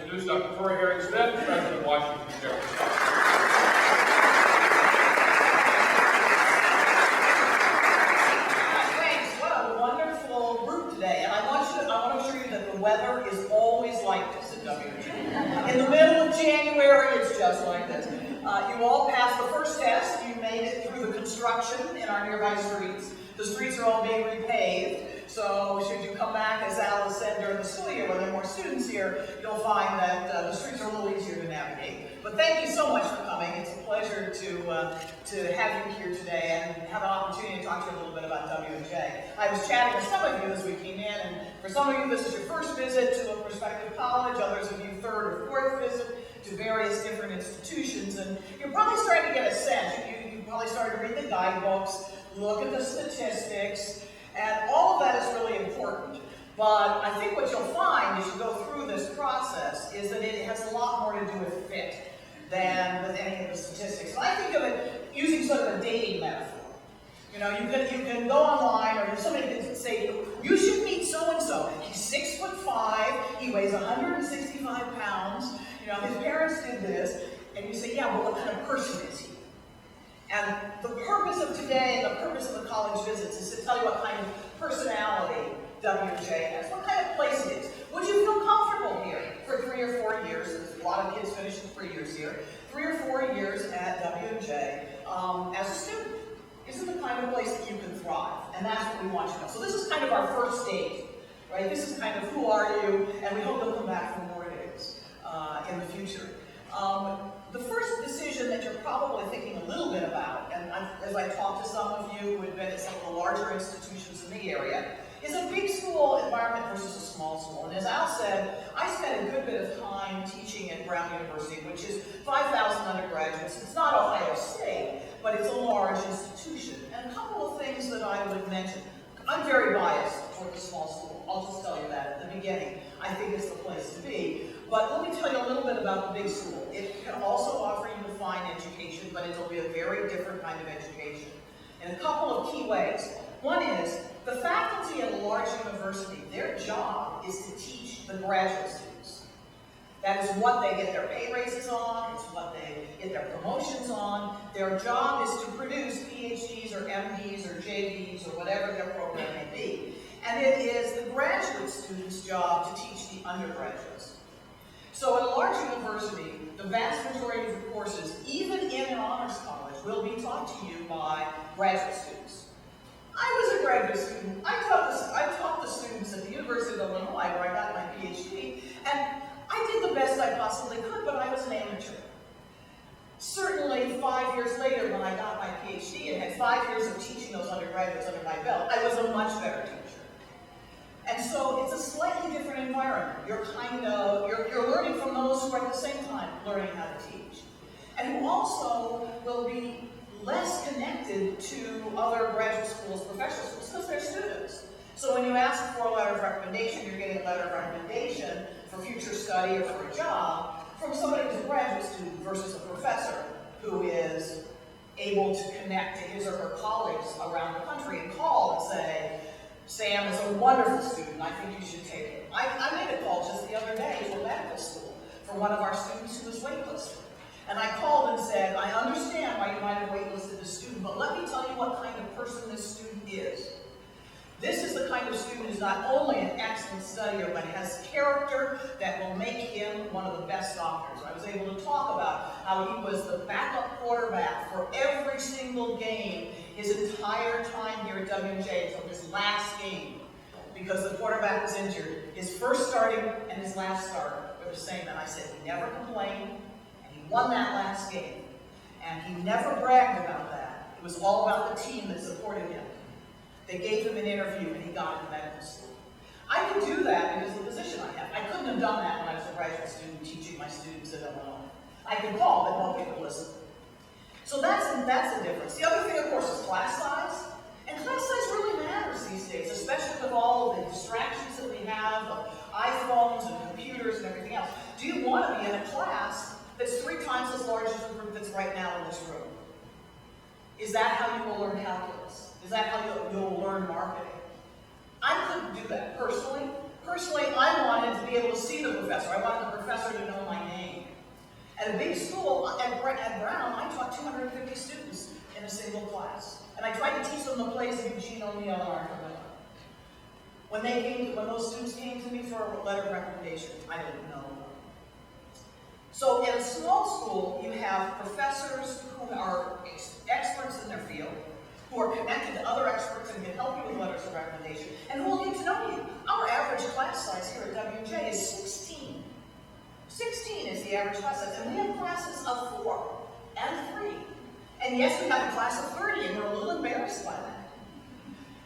introduce Dr. Tori Haring-Smith, President of Washington, Jefferson. Thanks. What a wonderful group today. And I want to assure you that the weather is always like this at WG. In the middle of January, it's just like this. You all passed the first test. You made it through the construction in our nearby streets. The streets are all being repaved. So should you come back, as Alice said, during the school year, when there are more students here, you'll find that the streets are a little easier to navigate. But thank you so much for coming. It's a pleasure to have you here today and have an opportunity to talk to you a little bit about WJ. I was chatting with some of you as we came in, and for some of you, this is your first visit to a prospective college, others of you third or fourth visit to various different institutions, and you're probably starting to get a sense. You probably started to read the guidebooks, look at the statistics, and all of that is really important. But I think what you'll find as you go through this process is that it has a lot more to do with fit than with any of the statistics. And I think of it using sort of a dating metaphor. You know, you can go online, or somebody can say, you should meet so-and-so. He's 6'5", he weighs 165 pounds, you know, his parents did this, and you say, yeah, well, what kind of person is he? And the purpose of today, and the purpose of the college visits, is to tell you what kind of personality WJ has, what kind of place it is. Would you feel comfortable here for 3 or 4 years? There's a lot of kids finishing 3 years here. 3 or 4 years at WJ as a student. Is it the kind of place that you can thrive? And that's what we want you to know. So this is kind of our first date, right? This is kind of who are you, and we hope you'll come back for more days in the future. The first decision that you're probably thinking a little bit about, and as I talk to some of you who have been at some of the larger institutions in the area, is a big school environment versus a small school. And as Al said, I spent a good bit of time teaching at Brown University, which is 5,000 undergraduates. It's not Ohio State, but it's a large institution. And a couple of things that I would mention. I'm very biased toward the small school. I'll just tell you that at the beginning. I think it's the place to be. But let me tell you a little bit about the big school. It can also offer you a fine education, but it'll be a very different kind of education in a couple of key ways. One is, the faculty at a large university, their job is to teach the graduate students. That is what they get their pay raises on, it's what they get their promotions on. Their job is to produce Ph.D.s or M.D.s or J.D.s or whatever their program may be. And it is the graduate student's job to teach the undergraduates. So at a large university, the vast majority of the courses, even in an honors college, will be taught to you by graduate students. I was a graduate student. I taught the students at the University of Illinois, where I got my Ph.D., and I did the best I possibly could, but I was an amateur. Certainly 5 years later, when I got my Ph.D. and had 5 years of teaching those undergraduates under my belt, I was a much better teacher. And so it's a slightly different environment. You're learning from those who are at the same time learning how to teach. And who also will be less connected to other graduate schools, professional schools, because they're students. So when you ask for a letter of recommendation, you're getting a letter of recommendation for future study or for a job from somebody who's a graduate student versus a professor who is able to connect to his or her colleagues around the country and call and say, Sam is a wonderful student, I think you should take it. I made a call just the other day to a medical school for one of our students who was waitlisted. And I called and said, I understand why you might have waitlisted this student, but let me tell you what kind of person this student is. This is the kind of student who's not only an excellent studier, but has character that will make him one of the best doctors. I was able to talk about how he was the backup quarterback for every single game his entire time here at WJ until his last game, because the quarterback was injured. His first starting and his last start were the same, and I said he never complained, and he won that last game. And he never bragged about that. It was all about the team that supported him. They gave him an interview, and he got into medical school. I could do that because of the position I have. I couldn't have done that when I was a graduate student teaching my students at Illinois. I could call, but nobody would listen. So that's the difference. The other thing, of course, is class size. And class size really matters these days, especially with all of the distractions that we have, of iPhones and computers and everything else. Do you want to be in a class that's 3 times as large as the group that's right now in this room? Is that how you will learn calculus? Is that how you'll learn marketing? I couldn't do that personally. Personally, I wanted to be able to see the professor. I wanted the professor to know my name. At a big school, at Brown, I taught 250 students in a single class. And I tried to teach them the plays of Eugene O'Neill and Arthur Miller. When those students came to me for a letter of recommendation, I didn't know. So in a small school, you have professors who are experts in their field, who are connected to other experts and can help you with letters of recommendation, and who will get to know you. Our average class size here at WJ is 16. 16 is the average class size, and we have classes of 4 and 3. And yes, we have a class of 30, and we're a little embarrassed by that.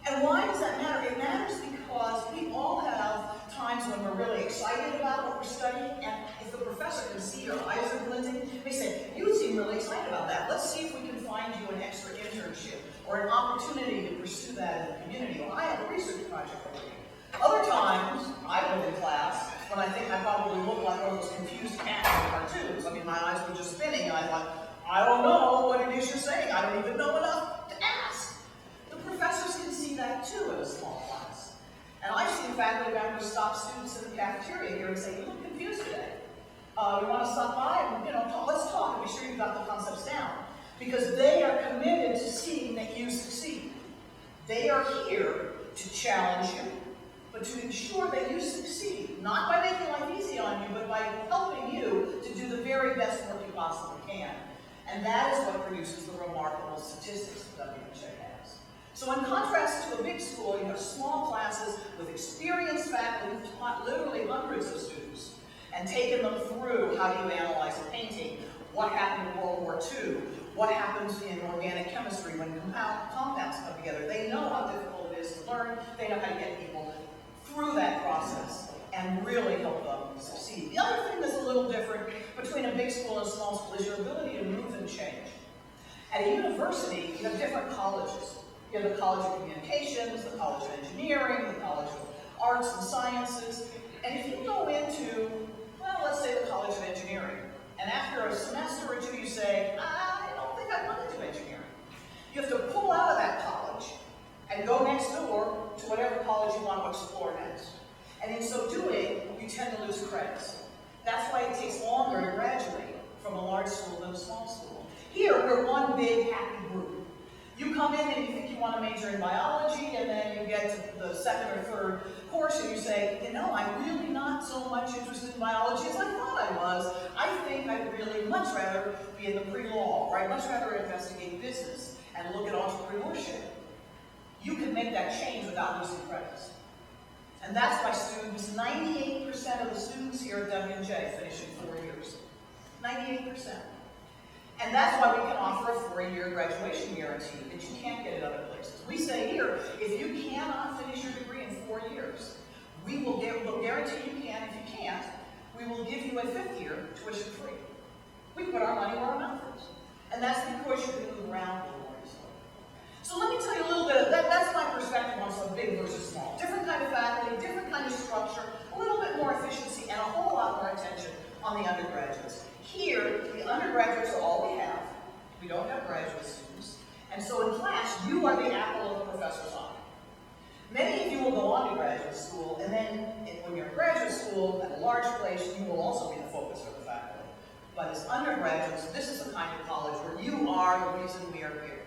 And why does that matter? It matters because we all have times when we're really excited about what we're studying, and if the professor can see your eyes are glinting, they say, you seem really excited about that. Let's see if we can find you an extra internship or an opportunity to pursue that in the community. Or I have a research project for you. Other times, I go in class when I think I probably look like one of those confused cats in cartoons. I mean, my eyes were just spinning, and I thought, I don't know what it is you're saying. I don't even know enough to ask. The professors can see that too in a small class. And I've seen faculty members stop students in the cafeteria here and say, you look confused today. We want to stop by and, let's talk and be sure you've got the concepts down. Because they are committed to seeing that you succeed. They are here to challenge you, but to ensure that you succeed, not by making life easy on you, but by helping you to do the very best work you possibly can. And that is what produces the remarkable statistics that WJ has. So in contrast to a big school, you have small classes with experienced faculty who've taught literally hundreds of students and taken them through how do you analyze a painting, what happened in World War II, what happens in organic chemistry when compounds come together. They know how difficult it is to learn. They know how to get people through that process and really help them succeed. The other thing that's a little different between a big school and a small school is your ability to move and change. At a university, you have different colleges. You have the College of Communications, the College of Engineering, the College of Arts and Sciences. And if you go into, well, let's say the College of Engineering, and after a semester or two you say, I don't think I want to do engineering. You have to pull out of that college and go next door to whatever college you want to explore next. And in so doing, you tend to lose credits. That's why it takes longer to graduate from a large school than a small school. Here, we're one big happy group. You come in and you think you want to major in biology, and then you get to the second or third course and you say, I'm really not so much interested in biology as I thought I was. I think I'd really much rather be in the pre-law, or I'd much rather investigate business and look at entrepreneurship. You can make that change without losing credits. And that's why students, 98% of the students here at WJ finish in 4 years. 98%. And that's why we can offer a 4-year graduation guarantee that you can't get at other places. We say here, if you cannot finish your degree in 4 years, we'll guarantee you can. If you can't, we will give you a 5th year tuition free. We put our money where our mouth is. And that's because you can move around a little more easily. So let me tell you a little bit, that's my perspective on some big versus small. Different kind of faculty, different kind of structure, a little bit more efficiency, and a whole lot more attention on the undergraduates. Here, the undergraduates are all we have. We don't have graduate students. And so in class, you are the apple of the professor's eye. Many of you will go on to graduate school, and then when you're in graduate school at a large place, you will also be the focus of the faculty. But as undergraduates, this is the kind of college where you are the reason we are here,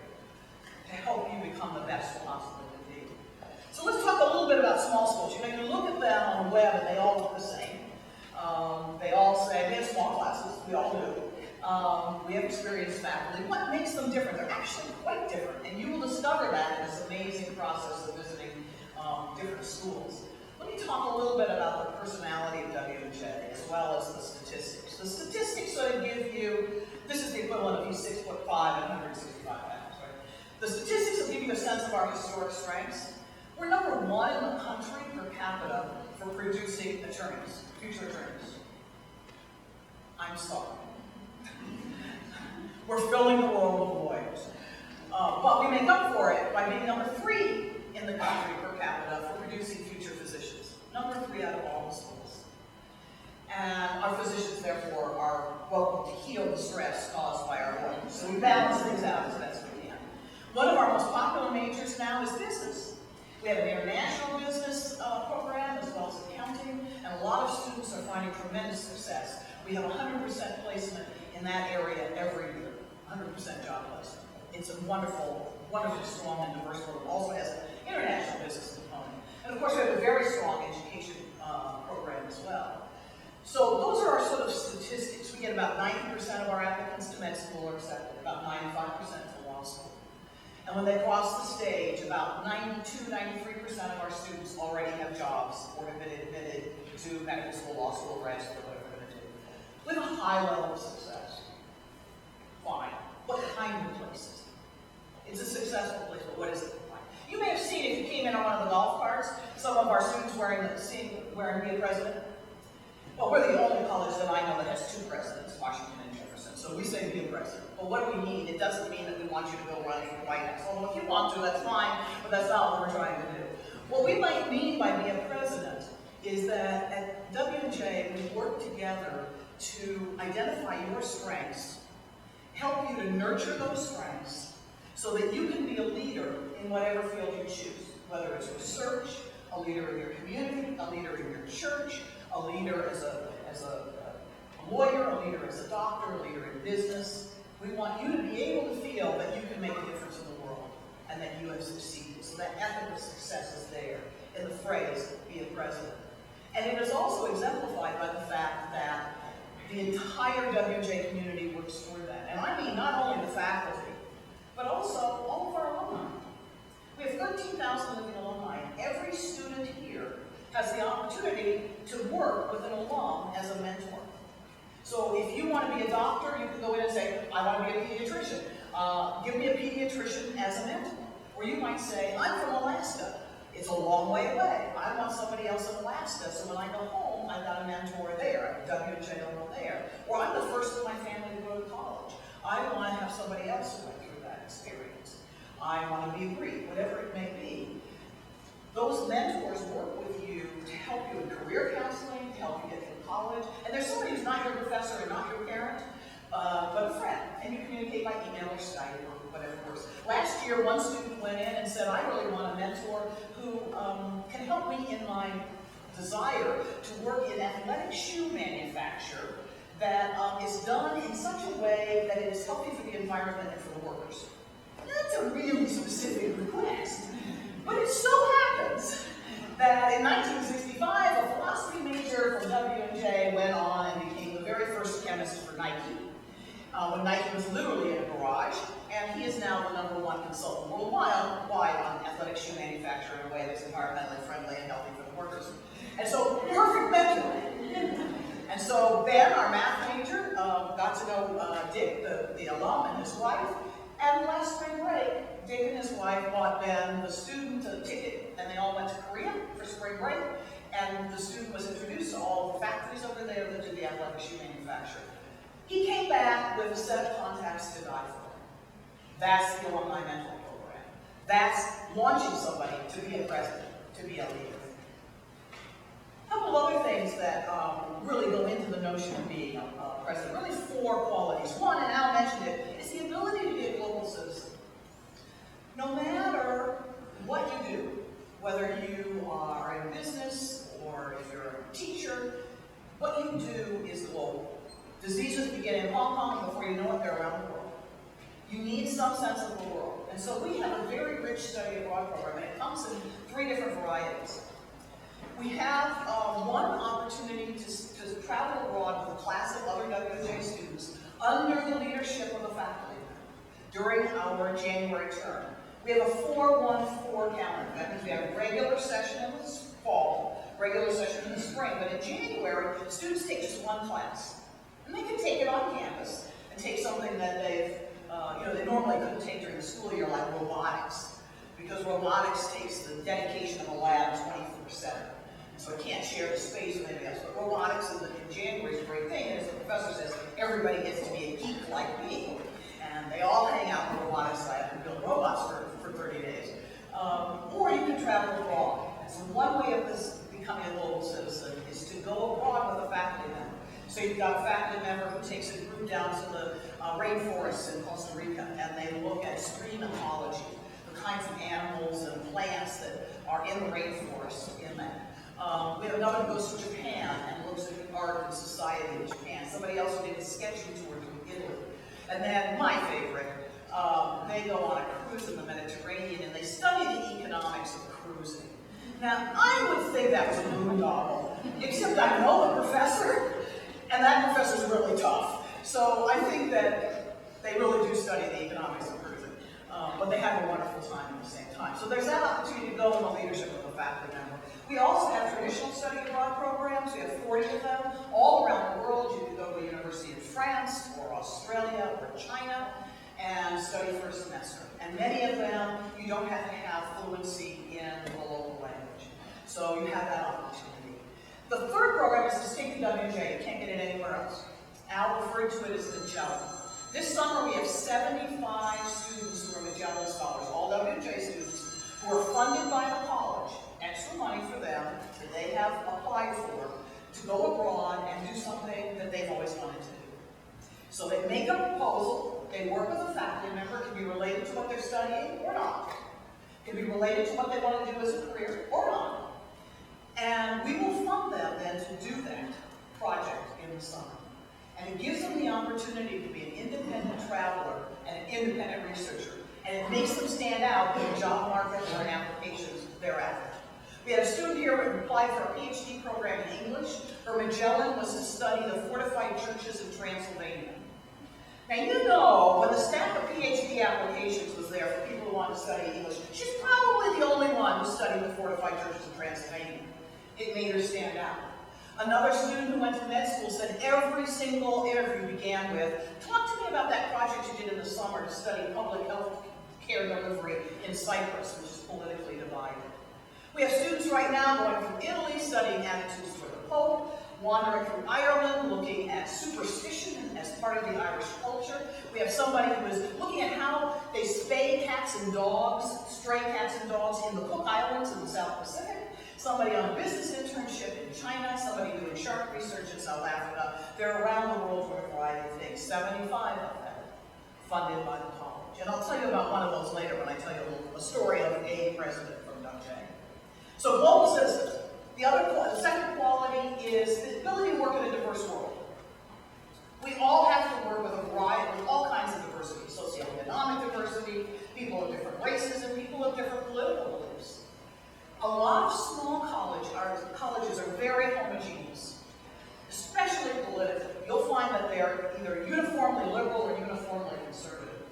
to help you become the best you possibly can be. So let's talk a little bit about small schools. You look at them on the web and they all look the same. They all say, they have small classes, we all do. We have experienced faculty. What makes them different? They're actually quite different, and you will discover that in this amazing process of visiting different schools. Let me talk a little bit about the personality of WJ, as well as the statistics. The statistics sort of give you, this is the equivalent of you 6'5" and 165 pounds, right? The statistics will give you a sense of our historic strengths. We're number 1 in the country per capita for producing attorneys, future attorneys. I'm sorry. We're filling the world with lawyers. But we make up for it by being number 3 in the country per capita for producing future physicians. Number 3 out of all the schools. And our physicians, therefore, are welcome to heal the stress caused by our lawyers. So we balance things out as best we can. One of our most popular majors now is business. We have an international business program as well as accounting, and a lot of students are finding tremendous success. We have 100% placement in that area every year, 100% job placement. It's a wonderful, wonderfully strong and diverse program. Also has an international business component. And of course, we have a very strong education program as well. So those are our sort of statistics. We get about 90% of our applicants to med school are accepted, about 95% to law school. And when they cross the stage, about 92, 93% of our students already have jobs or have been admitted to medical school, law school, grad school, whatever they're going to do. With a high level of success. Fine. What kind of place is it? It's a successful place, but what is it like? You may have seen, if you came in on one of the golf carts, some of our students wearing Be a President. Well, we're the only college that I know that has two presidents, Washington and Jefferson. So we say Be a President. But what do we mean? It doesn't mean that we want you to go running for the White House. Although if you want to, that's fine, but that's not what we're trying to do. What we might mean by Be a President is that at W&J, we work together to identify your strengths, help you to nurture those strengths, so that you can be a leader in whatever field you choose, whether it's research, a leader in your community, a leader in your church, a leader as a lawyer, a leader as a doctor, a leader in business. We want you to be able to feel that you can make a difference in the world and that you have succeeded. So that ethical success is there in the phrase, Be a President. And it is also exemplified by the fact that the entire W&J community works through that. And I mean not only the faculty, but also all of our alumni. We have 13,000 living alumni, and every student here has the opportunity to work with an alum as a mentor. So if you want to be a doctor, you can go in and say, I want to be a pediatrician. Give me a pediatrician as a mentor. Or you might say, I'm from Alaska. It's a long way away. I want somebody else in Alaska, so when I go home, I've got a mentor there, a W&J alum there. Or I'm the first in my family to go to college. I want to have somebody else who went through that experience. I want to be a Greek, whatever it may be. Those mentors work with you to help you in career counseling, to help you get through college. And there's somebody who's not your professor and not your parent, but a friend. And you communicate by email or Skype or whatever works. Last year, one student went in and said, I really want a mentor who can help me in my desire to work in athletic shoe manufacture that is done in such a way that it is healthy for the environment and for the workers. That's a really specific request. But it so happens that in 1965, a philosophy major from W&J went on and became the very first chemist for Nike, when Nike was literally in a garage, and he is now the #1 consultant worldwide on athletic shoe manufacture in a way that's environmentally friendly and healthy for the workers. And so, perfect mentor. And so Ben, our math major, got to know Dick, the alum, and his wife. And last spring break, Dick and his wife bought Ben, the student, a ticket, and they all went to Korea for spring break. And the student was introduced to all the factories over there that do the athletic shoe manufacture. He came back with a set of contacts to die for. That's the alumni mentor program. That's launching somebody to be a president, to be a leader. A couple of other things that really go into the notion of being a president. Really 4 qualities. One, and Al mentioned it, is the ability to be a global citizen. No matter what you do, whether you are in business or if you're a teacher, what you do is global. Diseases begin in Hong Kong, before you know it, they're around the world. You need some sense of the world. And so we have a very rich study abroad program, and it comes in 3 different varieties. We have one opportunity to travel abroad with a class of other W&J students under the leadership of the faculty during our January term. We have a 4-1-4 calendar. That means we have a regular session in the fall, regular session in the spring, but in January, students take just one class. And they can take it on campus and take something that they normally couldn't take during the school year, like robotics, because robotics takes the dedication of a lab 24/7. So it can't share the space with anybody else. But robotics in January is a great thing, and as the professor says, everybody gets to be a geek like me. And they all hang out in the robotics lab and build robots for 30 days. Or you can travel abroad. And so one way of this becoming a global citizen is to go abroad with a faculty member. So you've got a faculty member who takes a group down to the rainforests in Costa Rica, and they look at stream ecology. The the kinds of animals and plants that are in the rainforest in that. We have another who goes to Japan and looks at the art and society of Japan. Somebody else who did a sketching tour to Italy. And then my favorite, they go on a cruise in the Mediterranean and they study the economics of cruising. Now, I would think that was a boondoggle, except I know the professor, and that professor's really tough. So I think that they really do study the economics of cruising, but they have a wonderful time at the same time. So there's that opportunity to go in the leadership of a faculty member. We also have traditional study abroad programs. We have 40 of them all around the world. You can go to a university in France or Australia or China and study for a semester. And many of them, you don't have to have fluency in the local language. So you have that opportunity. The third program is distinct in WJ. You can't get it anywhere else. Al referred to it as Magellan. This summer we have 75 students who are Magellan scholars, all WJ students, who are funded by the college, extra money for them that they have applied for, to go abroad and do something that they've always wanted to do. So they make a proposal, they work with a faculty member, it can be related to what they're studying or not. It can be related to what they want to do as a career or not. And we will fund them then to do that project in the summer. And it gives them the opportunity to be an independent traveler and an independent researcher. And it makes them stand out in the job market or in applications thereafter. We had a student here who applied for a Ph.D. program in English. Her Magellan was to study the fortified churches in Transylvania. Now you know, when the stack of Ph.D. applications was there for people who wanted to study English, she's probably the only one who studied the fortified churches in Transylvania. It made her stand out. Another student who went to med school said every single interview began with, talk to me about that project you did in the summer to study public health care delivery in Cyprus, which is politically divided. We have students right now going from Italy studying attitudes toward the Pope, wandering through Ireland looking at superstition as part of the Irish culture. We have somebody who is looking at how they spay cats and dogs, stray cats and dogs in the Cook Islands in the South Pacific. Somebody on a business internship in China, somebody doing shark research in South Africa. They're around the world for a variety of things, 75 of them, funded by the college. And I'll tell you about one of those later when I tell you a story of a president from WJ. So global citizens. The second quality is the ability to work in a diverse world. We all have to work with a variety, with all kinds of diversity, socioeconomic diversity, people of different races, and people of different political beliefs. A lot of small colleges are very homogeneous, especially politically. You'll find that they're either uniformly liberal or uniformly conservative.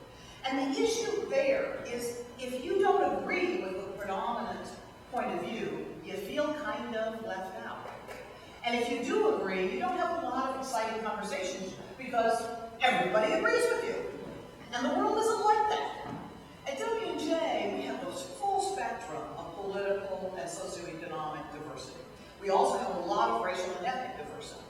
And the issue there is if you don't agree with the predominant point of view, you feel kind of left out. And if you do agree, you don't have a lot of exciting conversations because everybody agrees with you. And the world isn't like that. At WJ, we have this full spectrum of political and socioeconomic diversity. We also have a lot of racial and ethnic diversity.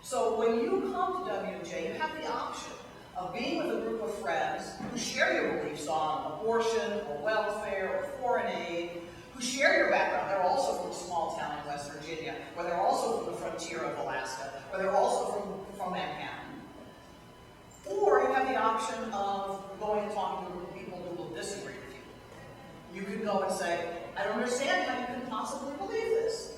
So when you come to WJ, you have the option of being with a group of friends who share your beliefs on abortion or welfare or foreign aid, who share your background. They're also from a small town in West Virginia, or they're also from the frontier of Alaska, or they're also from Manhattan. Or you have the option of going and talking to a group of people who will disagree with you. You can go and say, I don't understand how you can possibly believe this.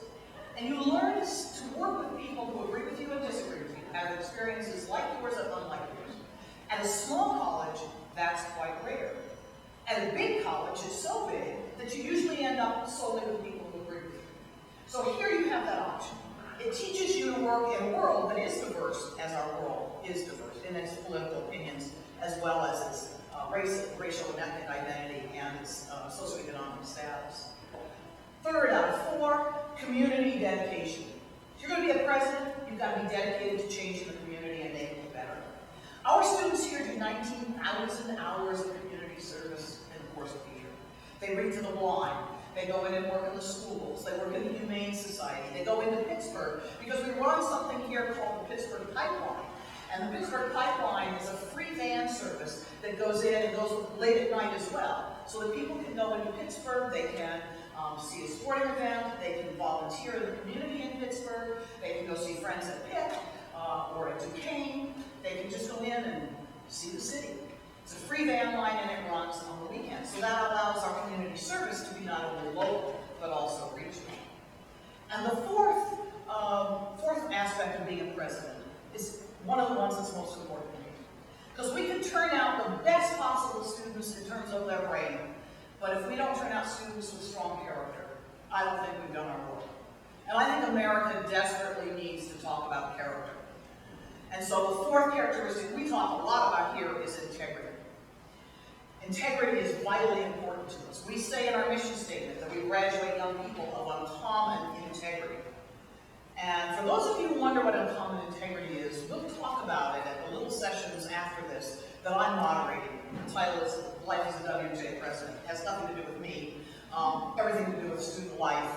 And you learn to work with people who agree with you and disagree with you, have experiences like yours and unlike yours. At a small college, that's quite rare. At a big college, it's so big that you usually end up solely with people who agree with you. So here you have that option. It teaches you to work in a world that is diverse, as our world is diverse, in its political opinions, as well as its racial and ethnic identity and its socioeconomic status. Third out of 4, community dedication. If you're going to be a president, you've got to be dedicated to changing the community and making it better. Our students here do 19,000 hours of community service in the course of the year. They read to the blind. They go in and work in the schools. They work in the Humane Society. They go into Pittsburgh because we run something here called the Pittsburgh Pipeline. And the Pittsburgh Pipeline is a free van service that goes in and goes late at night as well. So that people can go into Pittsburgh, they can see a sporting event, they can volunteer in the community in Pittsburgh, they can go see friends at Pitt or at Duquesne. They can just go in and see the city. It's a free van line and it runs on the weekends. So that allows not only local, but also regional. And the fourth aspect of being a president is one of the ones that's most important to me. Because we can turn out the best possible students in terms of their brain, but if we don't turn out students with strong character, I don't think we've done our work. And I think America desperately needs to talk about character. And so the fourth characteristic we talk a lot about here is integrity. Integrity is vitally important to us. We say in our mission statement that we graduate young people of uncommon integrity. And for those of you who wonder what uncommon integrity is, we'll talk about it at the little sessions after this that I'm moderating. The title is Life as a WJ President. It has nothing to do with me, everything to do with student life,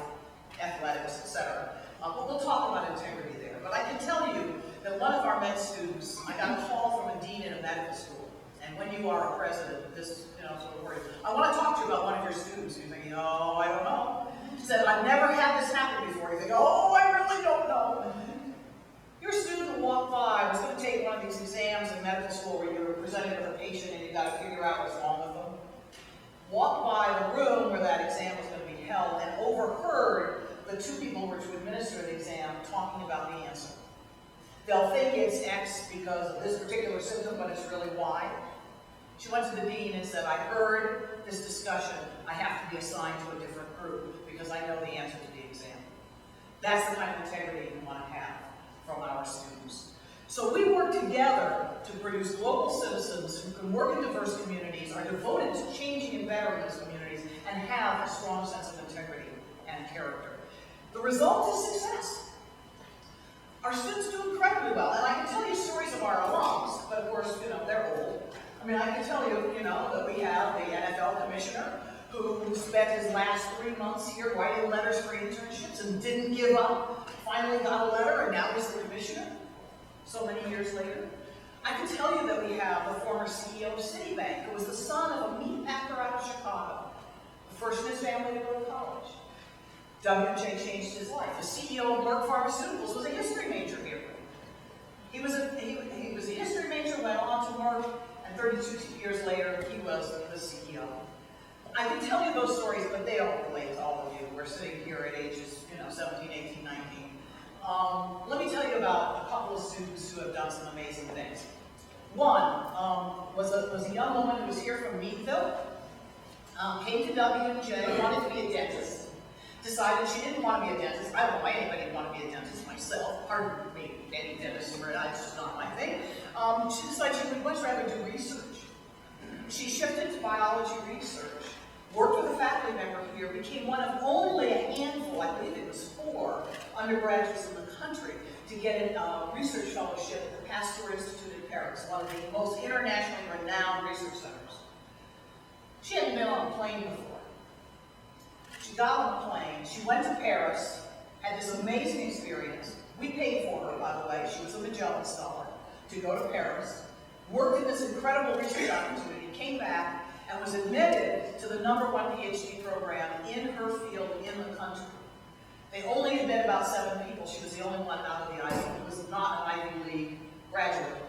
athletics, etc. But we'll talk about integrity there. But I can tell you that one of our med students, I got a call from a dean in a medical school. And when you are a president, this sort of worries. I want to talk to you about one of your students. You're thinking, oh, I don't know. She said, I've never had this happen before. You think, oh, I really don't know. Your student walked by, was going to take one of these exams in medical school where you're presented with a patient and you got to figure out what's wrong with them. Walked by the room where that exam was going to be held and overheard the two people who were to administer the exam talking about the answer. They'll think it's X because of this particular symptom, but it's really Y. She went to the dean and said, I heard this discussion. I have to be assigned to a different group because I know the answer to the exam. That's the kind of integrity we want to have from our students. So we work together to produce global citizens who can work in diverse communities, are devoted to changing and bettering those communities, and have a strong sense of integrity and character. The result is success. Our students do incredibly well, and I can tell you stories of our alums, but of course, they're old. I mean, I can tell you, that we have the NFL commissioner who spent his last 3 months here writing letters for internships and didn't give up, finally got a letter, and now he's the commissioner, so many years later. I can tell you that we have the former CEO of Citibank, who was the son of a meatpacker out of Chicago, the first in his family to go to college. WJ changed his life. The CEO of Merck Pharmaceuticals was a history major here. He was a history major, went on to Merck, and 32 years later, he was the CEO. I can tell you those stories, but they don't relate to all of you. We're sitting here at ages, 17, 18, 19. Let me tell you about a couple of students who have done some amazing things. One was a young woman who was here from Meadville, came to WJ, wanted to be a dentist. Decided she didn't want to be a dentist. I don't know why anybody would want to be a dentist myself. Pardon me, any dentist, it's just not my thing. She decided she would much rather do research. She shifted to biology research, worked with a faculty member here, became one of only a handful, I believe it was 4, undergraduates in the country to get a research fellowship at the Pasteur Institute in Paris, one of the most internationally renowned research centers. She hadn't been on a plane before. She got on a plane, she went to Paris, had this amazing experience. We paid for her, by the way. She was a Magellan Scholar, to go to Paris, worked in this incredible research opportunity, came back, and was admitted to the #1 Ph.D. program in her field in the country. They only admit about 7 people. She was the only one out of the Ivy who was not an Ivy League graduate,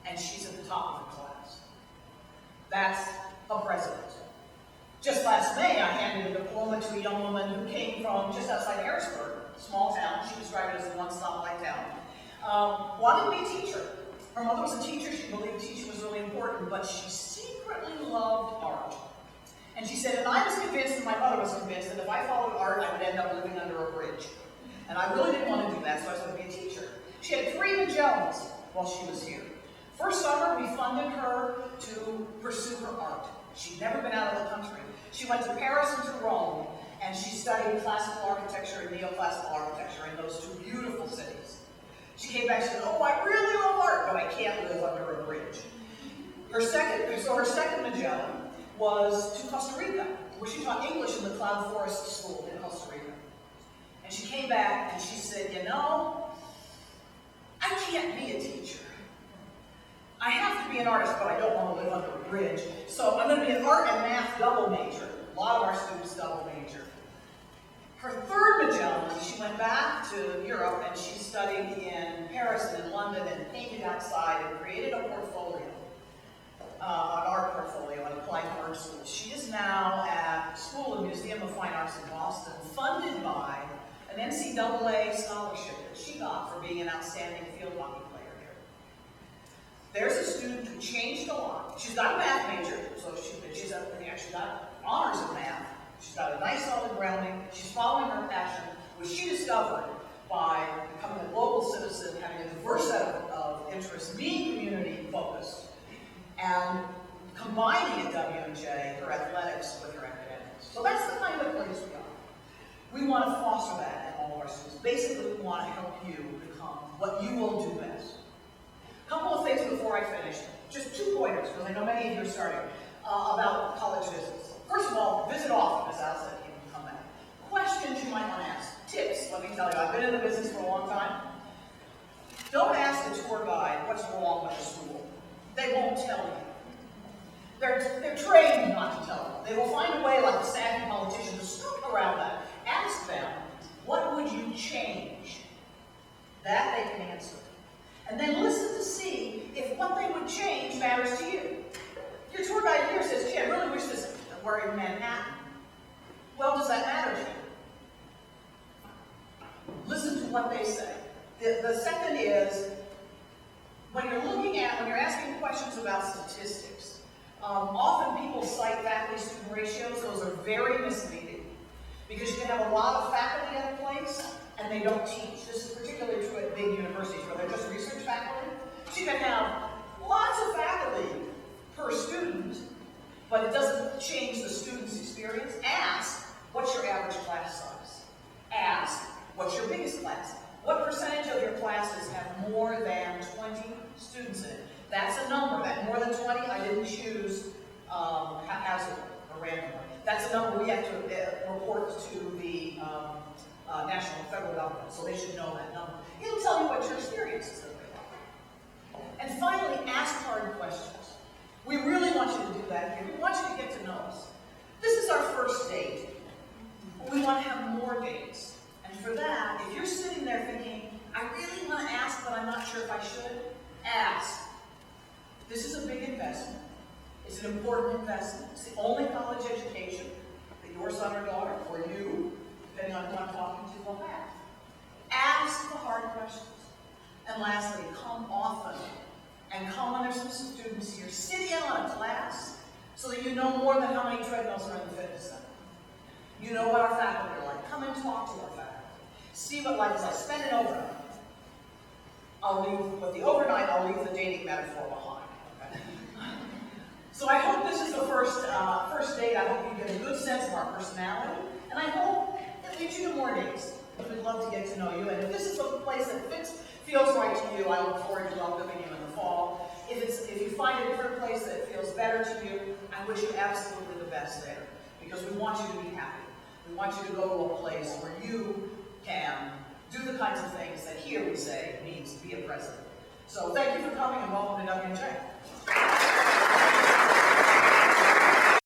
and she's at the top of her class. That's a president. Just last May, I handed a diploma to a young woman who came from just outside Harrisburg, a small town. She described it as a one-stoplight town. Wanted to be a teacher. Her mother was a teacher. She believed teaching was really important, but she secretly loved art. And she said, and I was convinced, and my mother was convinced, that if I followed art, I would end up living under a bridge. And I really didn't want to do that, so I was going to be a teacher. She had 3 Magellans while she was here. First summer, we funded her to pursue her art. She'd never been out of the country. She went to Paris and to Rome, and she studied classical architecture and neoclassical architecture in those 2 beautiful cities. She came back and said, oh, I really love art, but I can't live under a bridge. Her second Magellan was to Costa Rica, where she taught English in the Cloud Forest School in Costa Rica. And she came back and she said, I can't be a teacher. I have to be an artist, but I don't want to live under a bridge. So I'm going to be an art and math double major. A lot of our students double major. Her third Magellan, she went back to Europe and she studied in Paris and in London and painted outside and created a portfolio, an art portfolio, and applied to art school. She is now at School and Museum of Fine House in Boston, funded by an NCAA scholarship that she got for being an outstanding field hockey player here. There's a student who changed a lot. She's got a math major, so she's actually got honors in math. She's got a nice solid grounding. She's following her passion, which she discovered by becoming a global citizen, having a diverse set of interests, being community focused, and combining at W&J her athletics with her academics. So that's the kind of place we are. We want to foster that in all of our students. Basically, we want to help you become what you will do best. A couple of things before I finish. Just 2 pointers, because I know many of you are starting, about college visits. First of all, visit often, as Al said, you can come back. Questions you might want to ask. Tips, let me tell you, I've been in the business for a long time. Don't ask the tour guide what's wrong with the school. They won't tell you. They're trained not to tell you. They will find a way, like a savvy politician, to snoop around that. Ask them, what would you change? That they can answer. And then listen to see if what they would change matters to you. Your tour guide here says, gee, I really wish this were in Manhattan. Well, does that matter to you? Listen to what they say. The second is, when you're asking questions about statistics, often people cite faculty-student ratios. Those are very misleading, because you can have a lot of faculty at a place, and they don't teach. This is particularly true at big universities, where they're just research faculty. So you can have lots of faculty per student, but it doesn't change the student's experience. Ask, what's your average class size? Ask, what's your biggest class? What percentage of your classes have more than 20 students in it? That's a number. That more than 20, I didn't choose haphazardly or randomly. That's a number we have to report to the national and federal government, so they should know that number. It'll tell you what your experience is going to be like. And finally, ask hard questions. We really want you to do that here. We want you to get to know us. This is our first date. We want to have more dates. And for that, if you're sitting there thinking, I really want to ask, but I'm not sure if I should, ask. This is a big investment. It's an important investment. It's the only college education that your son or daughter, or you, depending on who I'm talking to, will have. Ask the hard questions. And lastly, come often. And come when there's some students here. Sit in on a class so that you know more than how many treadmills are in the fitness center. You know what our faculty are like. Come and talk to our faculty. See what life is like. Spend an overnight. With the overnight, I'll leave the dating metaphor behind. Okay? So I hope this is the first date. I hope you get a good sense of our personality. And I hope it leads you to more dates. We'd love to get to know you. And if this is a place that feels right to you, I look forward to welcoming you in the fall. If you find a different place that feels better to you, I wish you absolutely the best there. Because we want you to be happy. We want you to go to a place where you can do the kinds of things that here we say it means to be a president. So thank you for coming and welcome to W&J.